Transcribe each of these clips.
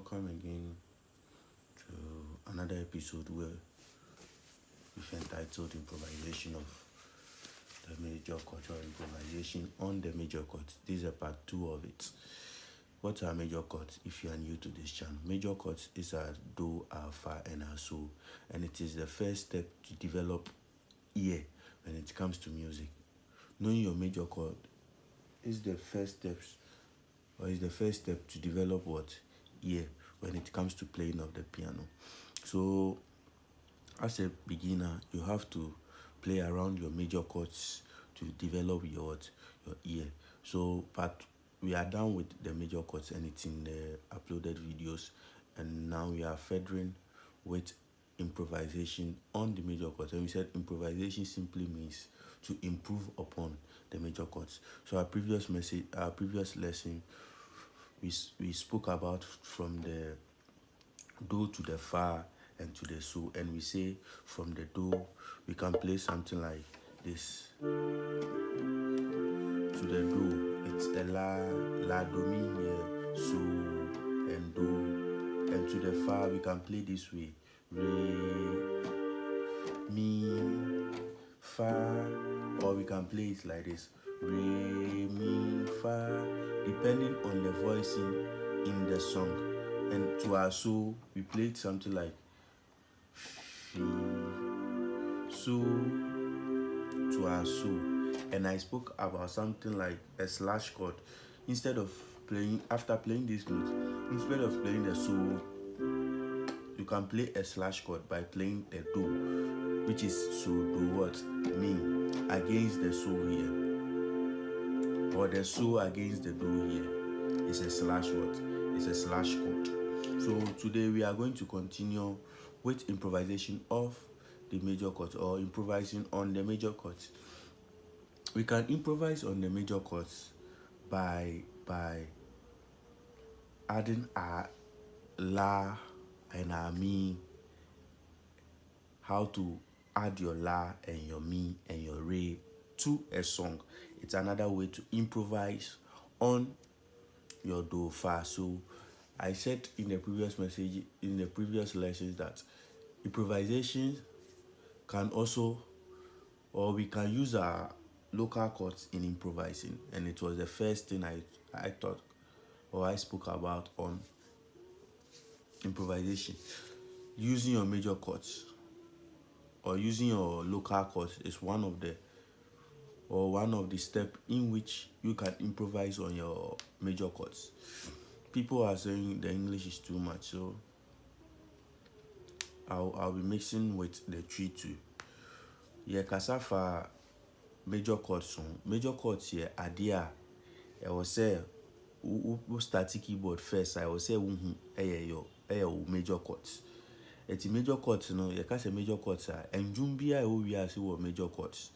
welcome again to another episode where we've entitled Improvisation of the Major Chord or Improvisation on the Major Chords. This is a part 2 of it. What are major chords if you are new to this channel? Major chords is a do, a fa, and a so, and it is the first step to develop ear when it comes to music. Knowing your major chord is the first step to develop what? Ear when it comes to playing of the piano. So as a beginner, you have to play around your major chords to develop your ear. So we are done with the major chords and it's in the uploaded videos, and now we are furthering with improvisation on the major chords. And we said improvisation simply means to improve upon the major chords. So our previous lesson, we spoke about from the do to the fa and to the so, and we say from the do we can play something like this. To the do, it's a la do mi here, so and do, and to the fa we can play this way: re mi fa, or we can play it like this: re mi fa, depending on the voicing in the song. And to our so we played something like fi, so, to our so. And I spoke about something like a slash chord. Instead of playing, after playing this note, instead of playing the so, you can play a slash chord by playing the do, which is so do what? Mi against the so here, or the so against the do here. It's a slash what? It's a slash chord. So today we are going to continue with improvisation of the major chords, or improvising on the major chords. We can improvise on the major chords by adding a la and a mi. How to add your la and your mi and your re to a song. It's another way to improvise on your do, fa, so. I said in the previous lessons that improvisation can also, or we can use our local chords in improvising, and it was the first thing I thought, or I spoke about on improvisation. Using your major chords or using your local chords is one of the steps in which you can improvise on your major chords. People are saying the English is too much, so I'll be mixing with the tree too. Yeah, kasafa major chords song. Major chords here idea. I will say who start keyboard first. I will say your major chords. It's major chords, no. You can say major chords are and jumbia we are say major chords.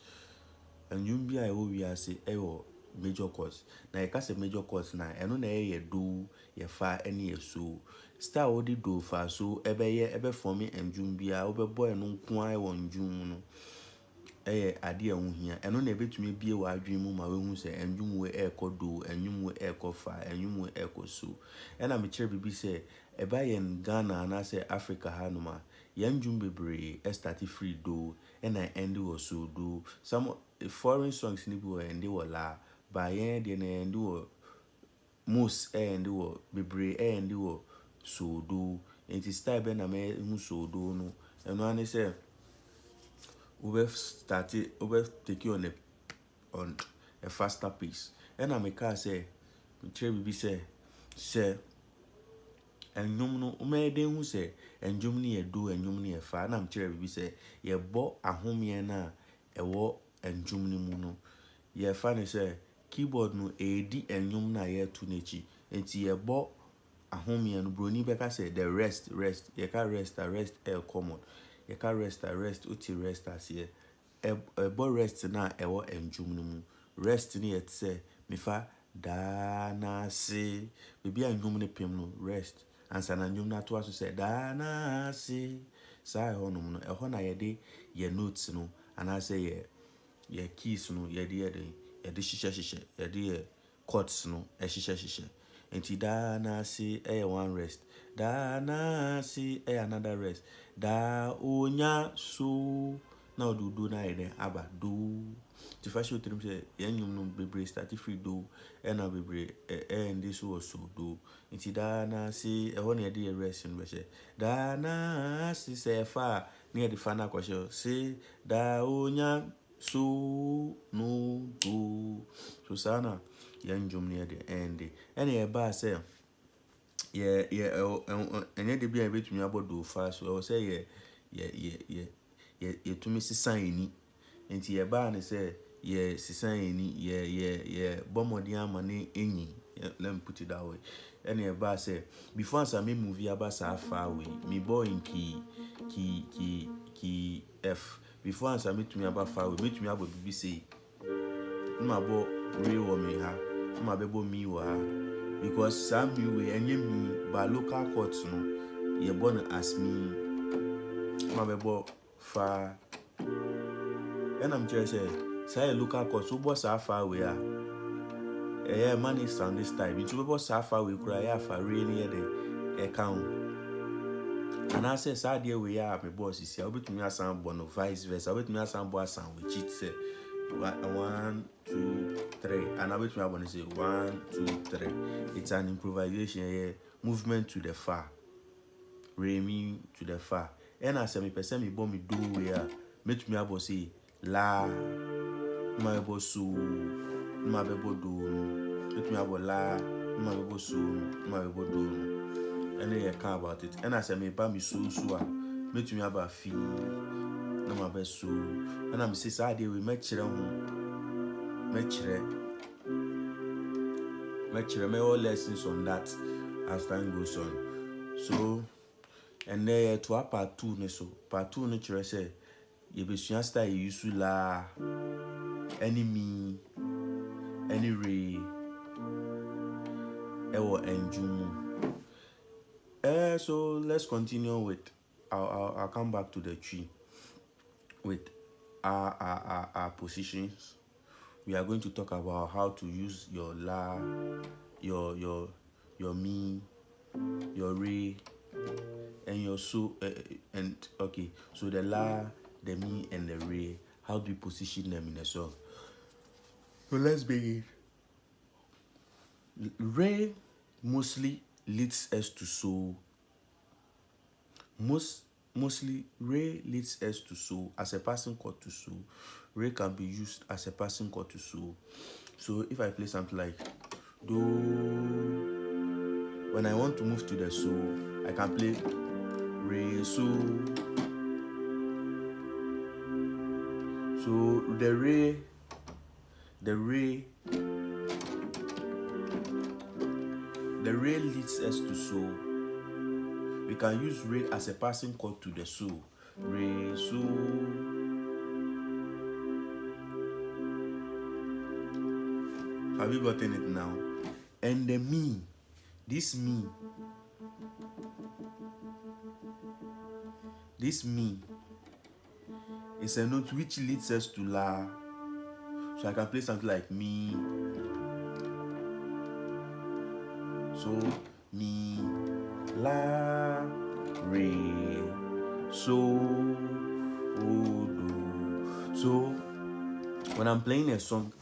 And jumbia we are say major chords. Now you can say major chords now. I know na do ye fa any ye so. Star odi do fa so ebe for me and jumbia obe boy no kwa won jum no. Ade a here. I know na betumi bie wa adwen mu ma we hu say enwum we do, enwum we fa, enwum we so. And I'm chere bibi say eba yen Ghana na say Africa hanuma. Yan jum bebre start free do and I end was so do. Some foreign songs ni bi and they were la, but yen de na end wo most and wo bebre and wo so do. It is style be na me hu so do no. And one say we take you on a faster pace. And I'm a car say, Cherry say, and no may then who say, and Jumni do and Jumni a fan. I'm Cherry say, ye bought a home na a war and Jumni muno. Ye funny say, keyboard no AD and Jumna ye to nachi, and ye bought a home and Bruni Becca say, the rest, ye can rest air common. You can rest uti rest as here. A boy rest na ewo enjum rest ni et say me fa da na si bibi enjum ne pem no rest ansa na enjum na to aso say da na si sa ho no no e ho na ye de ye notes no ana say ye keys no ye de hyehyɛ ye de chords no hyehyɛ Enti da na si one rest. Da na si another rest. Da onya so na do na ide aba do. To first show them say yen no bebre start free do e na bebre and this was so do. Enti da na si ho na de rest no be she. Da na si se fa na de fa na kwashe say da onya so no do. So sana yan jom near the end. Any a bar say and yet be a bit me about do fast. So I say to me sign and ye bar and say ye sign ye bombardier money any. Let me put it that way. Any a bar say before I me movie about so far away, me boy in key F. Before I meet me about far away, meet me about BBC. My boy real woman ha. My baby me wa because some me and me by local courts no you born as me my baby far and I'm just say local courts so boss are far away money sound this time it will boss are far away cry for rainy the account and I say sad day we are my boss is here bit me as born vice versa bit me as boss with it say 1, 2, 3 and I bet me I want to say 1, 2, 3. It's an improvisation here. Movement to the far. Re mi to the far. And I say me person me bomb me do where make me able say la my able so my able do make me able la my able so my able do and then you care about it. And I say me ba me so make me able feel no my best so and I'm say sad day we make chire all lessons on that as time goes on. So and then to a part 2 ne so part 2 ne chire say you be style you use la any me any re or enjum. So let's continue with I'll come back to the tree with our positions. We are going to talk about how to use your la, your mi, your re, and your so and okay. So the la, the mi, and the re. How do you position them in a song? So let's begin. Re mostly leads us to so. Mostly re leads us to so as a passing chord to so. Re can be used as a passing chord to so. So if I play something like do, when I want to move to the so, I can play re so. So the re leads us to so. We can use re as a passing chord to the so. Re so. Have you gotten it now? And the mi, this mi is a note which leads us to la. So I can play something like mi. So mi, la, re, so, do. So when I'm playing a song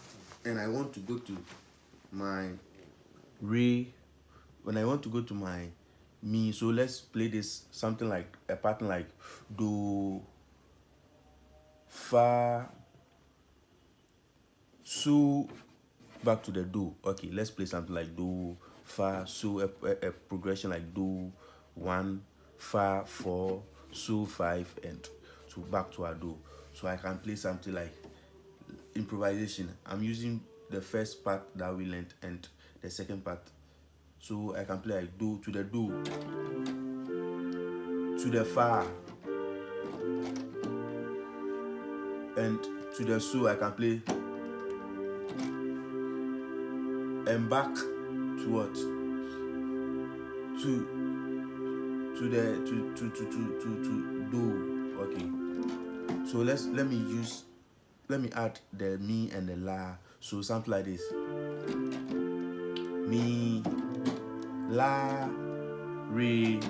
and I want to go to my re, when I want to go to my mi, so let's play this something like a pattern like do, fa, so, back to the do. Okay, let's play something like do, fa, so, a progression like do, 1, fa, 4, so, 5, and so back to a do. So I can play something like improvisation. I'm using the first part that we learned and the second part. So I can play like do, to the fa, and to the so I can play and back to what? To do. Okay. So let me add the mi and the la. So something like this. Mi, la, re,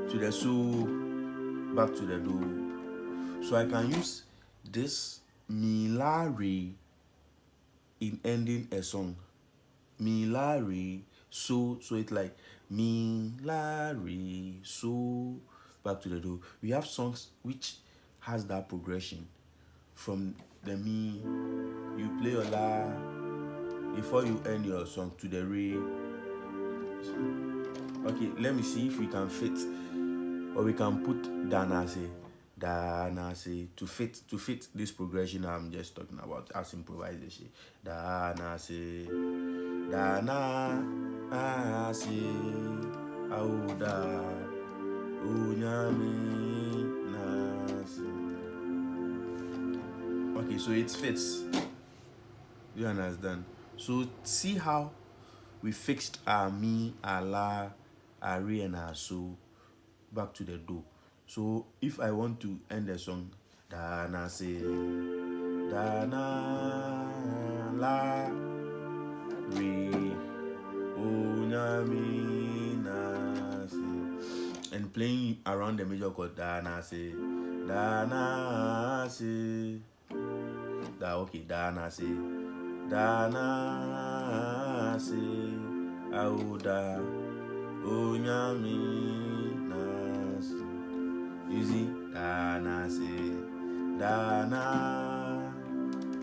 to the so, back to the do. So I can use this mi, la, re in ending a song. Mi, la, re, so it's like mi, la, re, so, back to the do. We have songs which has that progression. From the mi, you play your la before you end your song to the re. Okay, let me see if we can fit, or we can put danase to fit this progression I'm just talking about as improvisation. Danase auda unyami nase. Okay, so it fits. You understand? So see how we fixed our mi, our la, our re, and our so back to the do. So if I want to end the song, dana se, dana la, re, o nyami na se, and playing around the major chord, dana se, dana se, dana se, dana se, auda, o nyami na se. Using dana se, dana.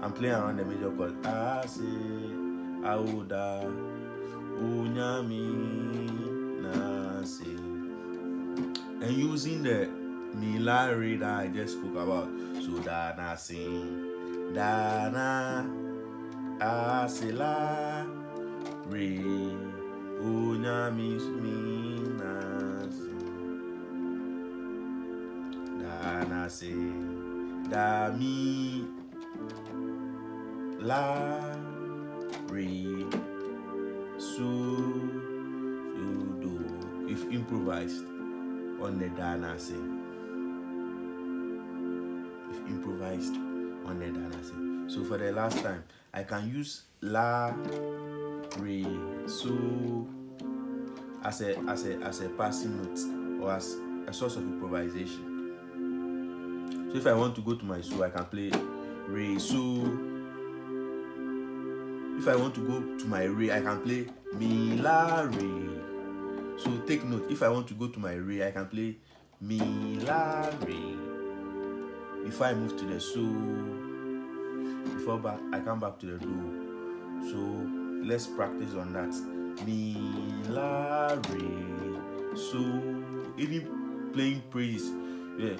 I'm playing around the major chord. Ase, auda, unyami, nase. And using the mi, la, re that I just spoke about. So dana sing, dana, ase, la, re, unyami, mi, nase. Dana se, da, mi, la, re, so, do. If improvised on the dana se. If improvised on the dana se. So for the last time, I can use la, re, so as a passing note or as a source of improvisation. So if I want to go to my so, I can play re, so. If I want to go to my re, I can play mi, la, re. So take note, if I want to go to my re, I can play mi, la, re. Before I move to the so, I come back to the do. So let's practice on that. Mi, la, re, so. Even playing praise, yeah.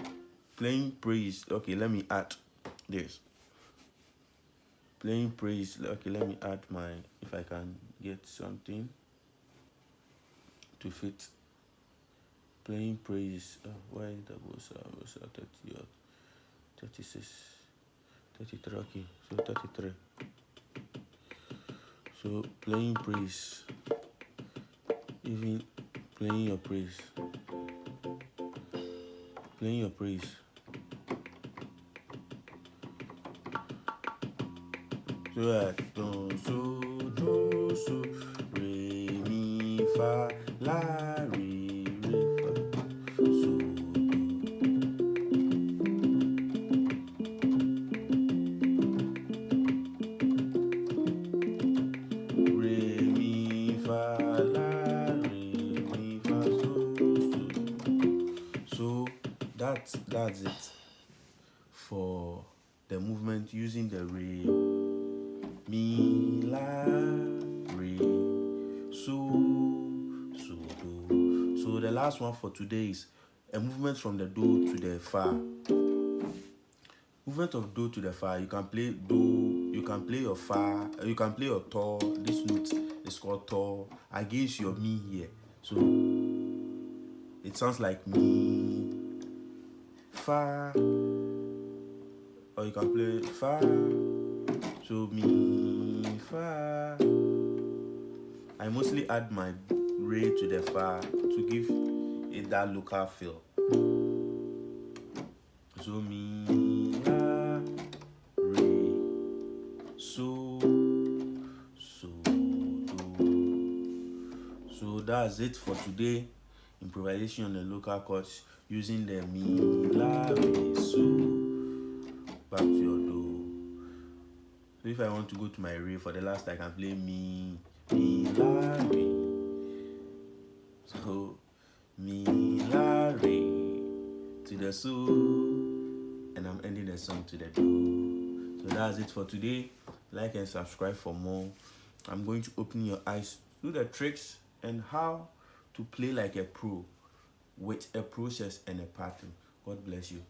Playing praise. Okay, let me add this. Playing praise. Okay, let me add my, if I can get something to fit. Playing praise. Why that was 30 or 36, 33. Okay, so 33. So playing praise. Even playing your praise. Playing your praise. So do, so, re, mi, fa, la, re, fa, so, do. Re, mi, fa, la, re, mi, fa, so. So that's it for the movement using the re, mi, la, re, so, do. So the last one for today is a movement from the do to the fa. Movement of do to the fa. You can play do, you can play your fa, you can play your to. This note is called to against your mi here. So it sounds like mi, fa, or you can play fa. So mi, fa. I mostly add my re to the fa to give it that local feel. So mi, la, re, so, do. So that's it for today. Improvisation on the local chords using the mi, la, re, so back to your do. So if I want to go to my re for the last, I can play mi, la, re. So mi, la, re to the so, and I'm ending the song to the do. So that's it for today. Like and subscribe for more. I'm going to open your eyes to the tricks and how to play like a pro with a process and a pattern. God bless you.